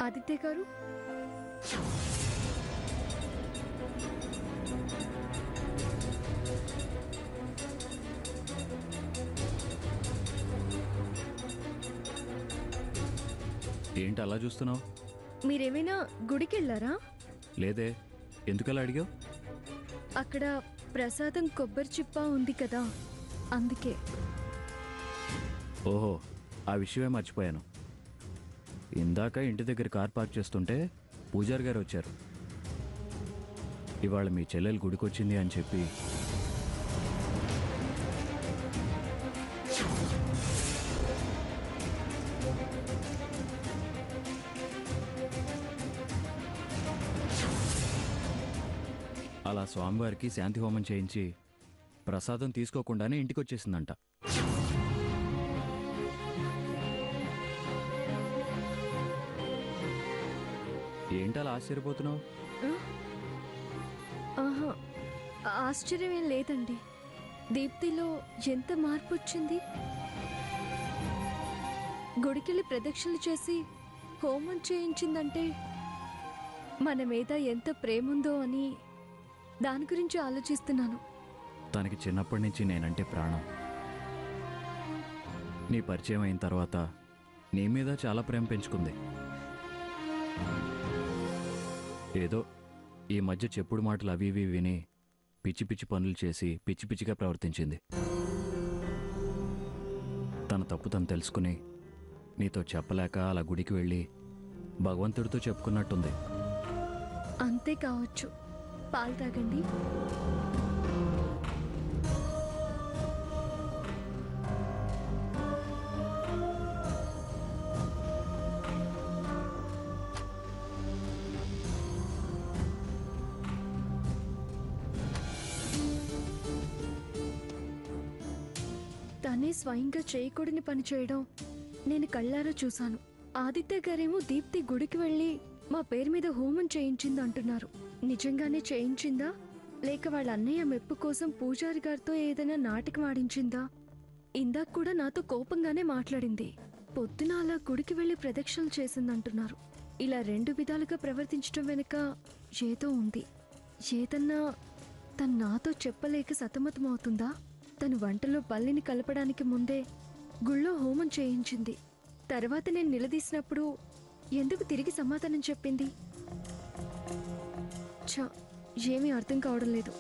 ఆదిత్య గారు, ఏంటి అలా చూస్తున్నావు? మీరేమైనా గుడికి వెళ్ళారా? లేదే, ఎందుకలా అడిగావు? అక్కడ ప్రసాదం కొబ్బరి చిప్ప ఉంది కదా, అందుకే. ఓహో, ఆ విషయమే మర్చిపోయాను. ఇందాక ఇంటి దగ్గర కార్ పార్క్ చేస్తుంటే పూజారి గారు వచ్చారు. ఇవాళ మీ చెల్లెలు గుడికొచ్చింది అని చెప్పి అలా స్వామివారికి శాంతి హోమం చేయించి ప్రసాదం తీసుకోకుండానే ఇంటికి వచ్చేసిందంట. ఏంటలా ఆశ్చర్యపోతున్నావు? ఆహా, ఆశ్చర్యం ఏం లేదండి. దీప్తిలో ఎంత మార్పు వచ్చింది. గుడికెళ్ళి ప్రదక్షిణలు చేసి హోమం చేయించిందంటే మన మీద ఎంత ప్రేముందో అని దాని గురించి ఆలోచిస్తున్నాను. తనకి చిన్నప్పటి నుంచి నేనంటే ప్రాణం. నీ పరిచయం అయిన తర్వాత నీ మీద చాలా ప్రేమ పెంచుకుంది. ఏదో ఈ మధ్య చెప్పుడు మాటలు అవి ఇవి విని పిచ్చి పిచ్చి పనులు చేసి పిచ్చి పిచ్చిగా ప్రవర్తించింది. తన తప్పు తను తెలుసుకుని నీతో చెప్పలేక అలా గుడికి వెళ్ళి భగవంతుడితో చెప్పుకున్నట్టుంది. అంతే కావచ్చు. పాలు తాగండి. తనే స్వయంగా చేయకూడని పని చేయడం నేను కళ్ళారా చూశాను. ఆదిత్య గారేమో దీప్తి గుడికి వెళ్ళి మా పేరు మీద హోమం చేయించింది అంటున్నారు. నిజంగానే చేయించిందా, లేక వాళ్ళ అన్నయ్య మెప్పు కోసం పూజారి గారితో ఏదైనా నాటకం ఆడించిందా? ఇందాక కూడా నాతో కోపంగానే మాట్లాడింది. పొద్దున అలా గుడికి వెళ్లి ప్రదక్షిణలు చేసిందంటున్నారు. ఇలా రెండు విధాలుగా ప్రవర్తించడం వెనుక ఏదో ఉంది. ఏదన్నా తను నాతో చెప్పలేక సతమతమవుతుందా? తను వంటలో బల్లిని కలపడానికి ముందే గుళ్ళో హోమం చేయించింది. తర్వాత నేను నిలదీసినప్పుడు ఎందుకు తిరిగి సమాధానం చెప్పింది? ఏమీ అర్థం కావడం లేదు.